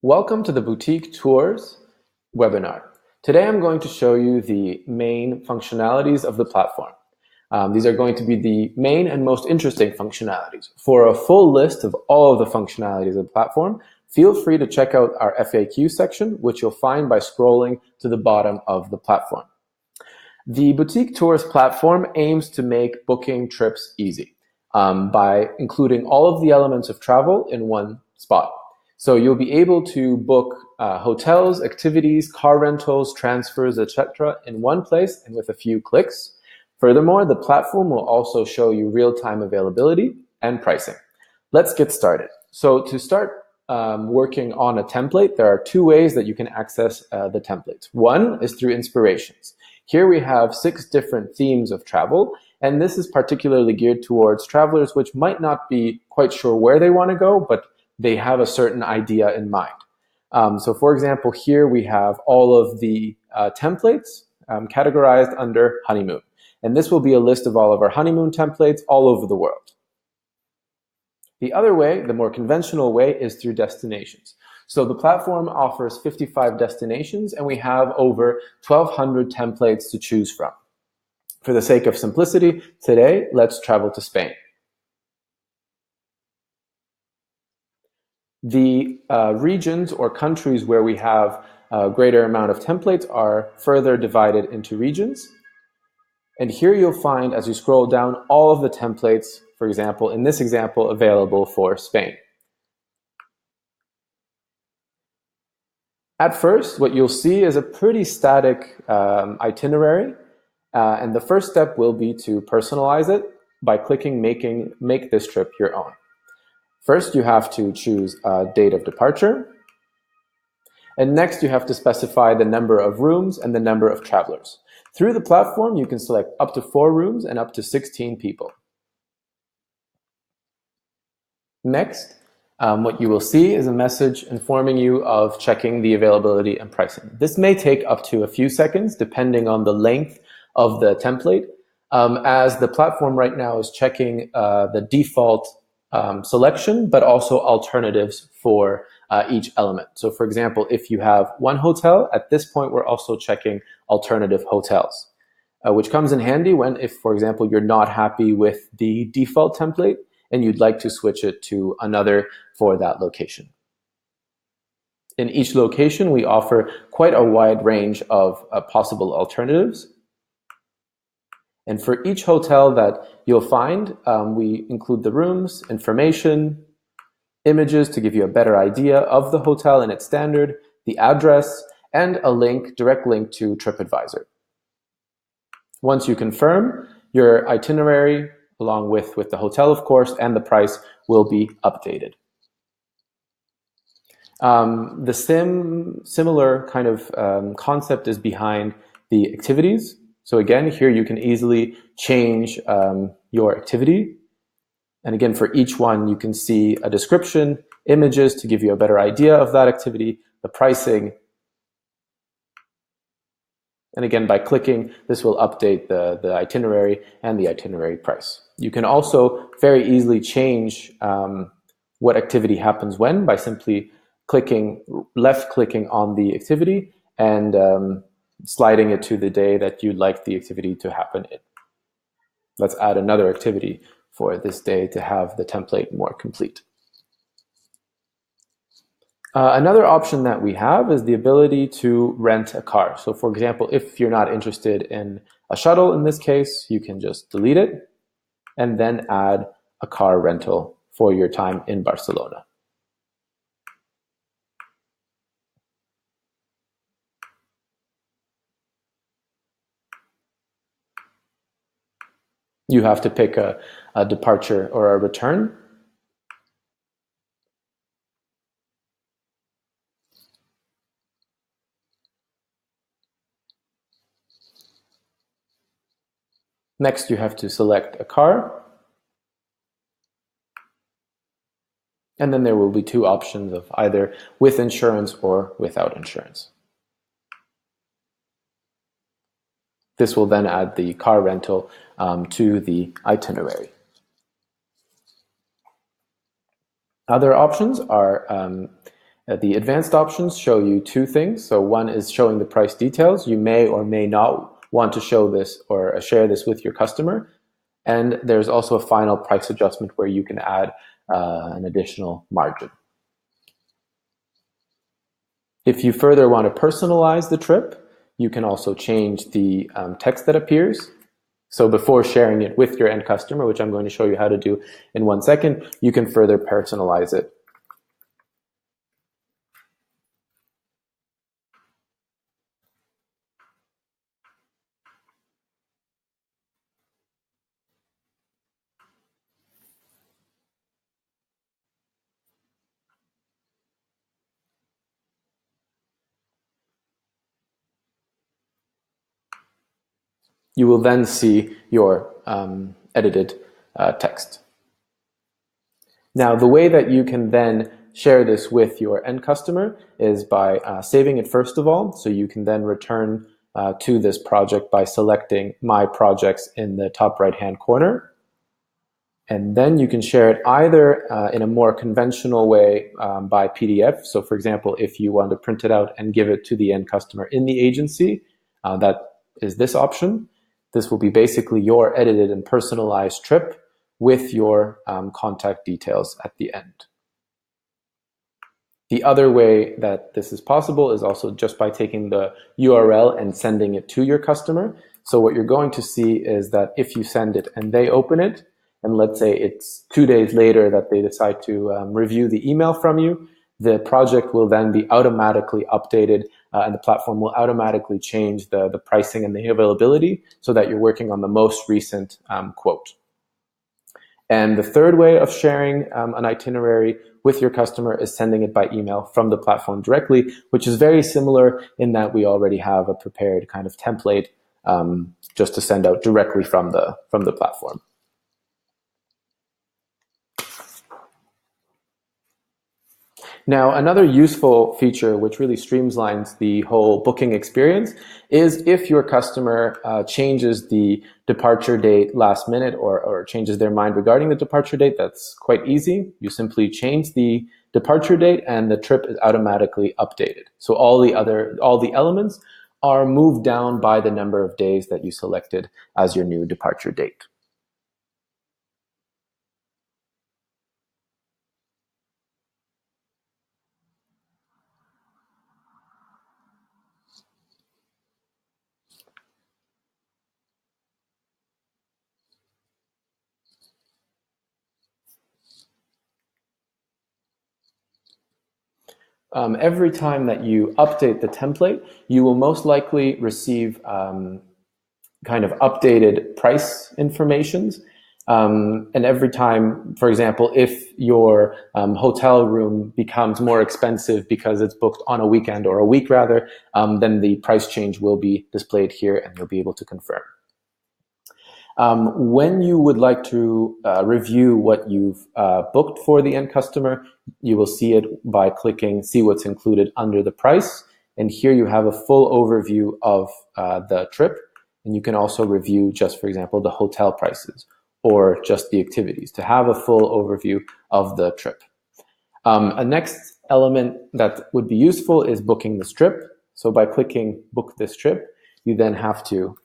Welcome to the Boutique Tours webinar. Today I'm going to show you the main functionalities of the platform. These are going to be the main and most interesting functionalities. For a full list of all of the functionalities of the platform, feel free to check out our FAQ section, which you'll find by scrolling to the bottom of the platform. The Boutique Tours platform aims to make booking trips easy by including all of the elements of travel in one spot. So you'll be able to book hotels, activities, car rentals, transfers, etc. in one place and with a few clicks. Furthermore, the platform will also show you real-time availability and pricing. Let's get started. So to start working on a template, there are two ways that you can access the templates. One is through inspirations. Here we have 6 different themes of travel, and this is particularly geared towards travelers which might not be quite sure where they want to go, but they have a certain idea in mind. So for example, here we have all of the templates categorized under honeymoon. And this will be a list of all of our honeymoon templates all over the world. The other way, the more conventional way, is through destinations. So the platform offers 55 destinations, and we have over 1,200 templates to choose from. For the sake of simplicity, today, let's travel to Spain. The regions or countries where we have a greater amount of templates are further divided into regions. And here you'll find, as you scroll down, all of the templates, for example, in this example, available for Spain. At first, what you'll see is a pretty static itinerary. And the first step will be to personalize it by clicking Make this trip your own. First, you have to choose a date of departure. And next, you have to specify the number of rooms and the number of travelers. Through the platform, you can select up to 4 rooms and up to 16 people. Next, what you will see is a message informing you of checking the availability and pricing. This may take up to a few seconds, depending on the length of the template, as the platform right now is checking the default selection, but also alternatives for each element. So for example, if you have one hotel, at this point, we're also checking alternative hotels, which comes in handy when, if, for example, you're not happy with the default template and you'd like to switch it to another for that location. In each location, we offer quite a wide range of possible alternatives. And for each hotel that you'll find, we include the rooms, information, images to give you a better idea of the hotel and its standard, the address, and a link, direct link to TripAdvisor. Once you confirm, your itinerary, along with the hotel, of course, and the price will be updated. The similar kind of concept is behind the activities. So again, here you can easily change your activity. And again, for each one, you can see a description, images to give you a better idea of that activity, the pricing. And again, by clicking, this will update the itinerary and the itinerary price. You can also very easily change what activity happens when by simply left-clicking on the activity and sliding it to the day that you'd like the activity to happen in. Let's add another activity for this day to have the template more complete. Another option that we have is the ability to rent a car. So for example, if you're not interested in a shuttle in this case, you can just delete it and then add a car rental for your time in Barcelona. You have to pick a departure or a return. Next, you have to select a car. And then there will be 2 options of either with insurance or without insurance. This will then add the car rental to the itinerary. Other options are The advanced options show you two things. So one is showing the price details. You may or may not want to show this or share this with your customer. And there's also a final price adjustment where you can add an additional margin. If you further want to personalize the trip, you can also change the text that appears. So before sharing it with your end customer, which I'm going to show you how to do in 1 second, you can further personalize it. You will then see your edited text. Now, the way that you can then share this with your end customer is by saving it first of all. So you can then return to this project by selecting My Projects in the top right-hand corner. And then you can share it either in a more conventional way by PDF. So for example, if you want to print it out and give it to the end customer in the agency, that is this option. This will be basically your edited and personalized trip with your contact details at the end. The other way that this is possible is also just by taking the URL and sending it to your customer. So what you're going to see is that if you send it and they open it, and let's say it's 2 days later that they decide to review the email from you, the project will then be automatically updated and the platform will automatically change the pricing and the availability so that you're working on the most recent quote. And the third way of sharing an itinerary with your customer is sending it by email from the platform directly, which is very similar in that we already have a prepared kind of template just to send out directly from the platform. Now, another useful feature which really streamlines the whole booking experience is if your customer changes the departure date last minute or changes their mind regarding the departure date. That's quite easy. You simply change the departure date and the trip is automatically updated. So all the elements are moved down by the number of days that you selected as your new departure date. Every time that you update the template, you will most likely receive kind of updated price informations. And every time, for example, if your hotel room becomes more expensive because it's booked on a weekend or a week rather, then the price change will be displayed here and you'll be able to confirm. When you would like to review what you've booked for the end customer, you will see it by clicking See What's Included under the price. And here you have a full overview of the trip. And you can also review just, for example, the hotel prices or just the activities to have a full overview of the trip. A next element that would be useful is booking this trip. So by clicking Book This Trip, you then have to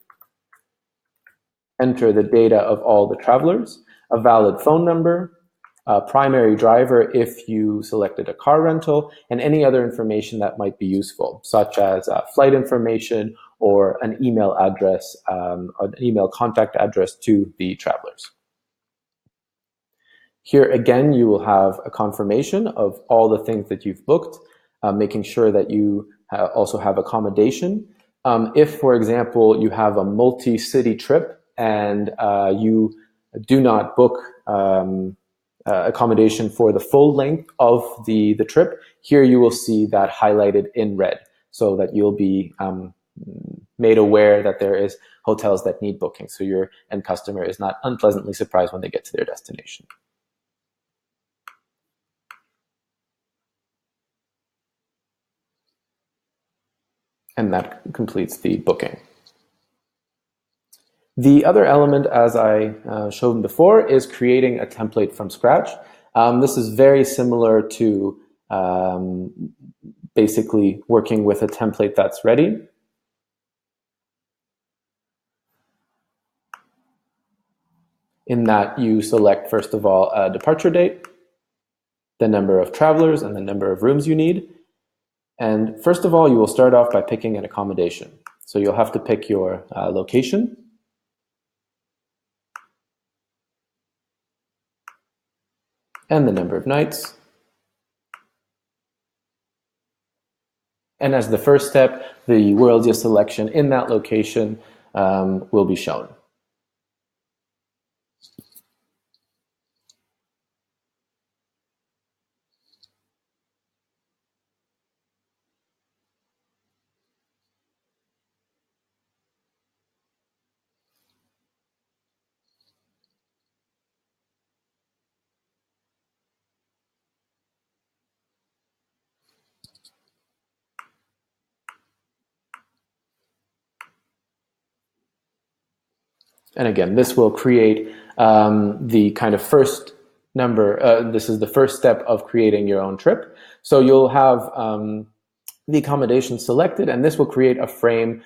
enter the data of all the travelers, a valid phone number, a primary driver if you selected a car rental, and any other information that might be useful, such as flight information or an email address, an email contact address to the travelers. Here again, you will have a confirmation of all the things that you've booked, making sure that you also have accommodation. If, for example, you have a multi-city trip and you do not book accommodation for the full length of the trip, here you will see that highlighted in red so that you'll be made aware that there is hotels that need booking. So your end customer is not unpleasantly surprised when they get to their destination. And that completes the booking. The other element, as I showed before, is creating a template from scratch. This is very similar to basically working with a template that's ready. In that, you select, first of all, a departure date, the number of travelers, and the number of rooms you need. And first of all, you will start off by picking an accommodation. So you'll have to pick your location. And the number of nights. And as the first step, the Worldia selection in that location will be shown. And again, this will create the kind of first number. This is the first step of creating your own trip. So you'll have the accommodation selected, and this will create a frame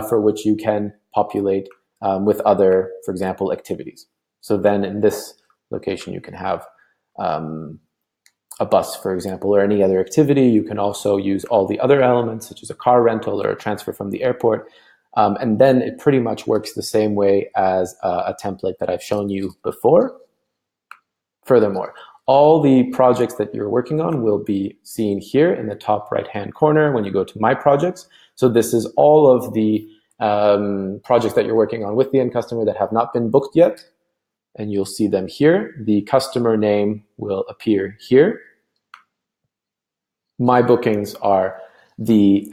for which you can populate with other, for example, activities. So then in this location, you can have a bus, for example, or any other activity. You can also use all the other elements, such as a car rental or a transfer from the airport. And then it pretty much works the same way as a template that I've shown you before. Furthermore, all the projects that you're working on will be seen here in the top right-hand corner when you go to My Projects. So this is all of the projects that you're working on with the end customer that have not been booked yet. And you'll see them here. The customer name will appear here. My bookings are the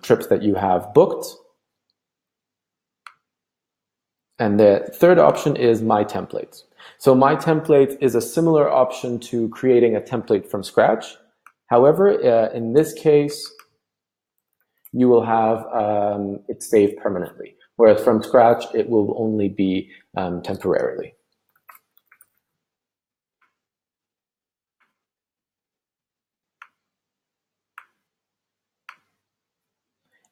trips that you have booked. And the third option is My Templates. So My Templates is a similar option to creating a template from scratch. However, in this case, you will have it saved permanently, whereas from scratch, it will only be temporarily.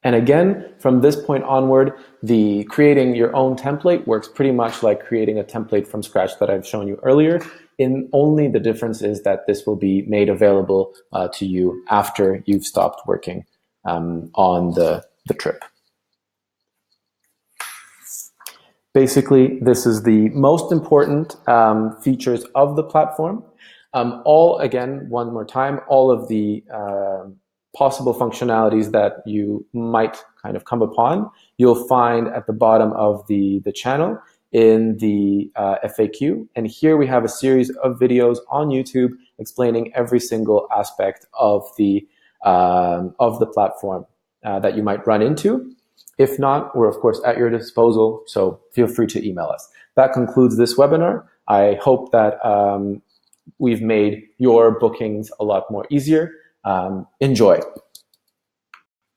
And again, from this point onward, the creating your own template works pretty much like creating a template from scratch that I've shown you earlier. Only the difference is that this will be made available to you after you've stopped working on the trip. Basically, this is the most important features of the platform. Again, one more time, all of the possible functionalities that you might kind of come upon, you'll find at the bottom of the channel in the FAQ. And here we have a series of videos on YouTube explaining every single aspect of the platform that you might run into. If not, we're of course at your disposal, so feel free to email us. That concludes this webinar. I hope that we've made your bookings a lot more easier. Enjoy.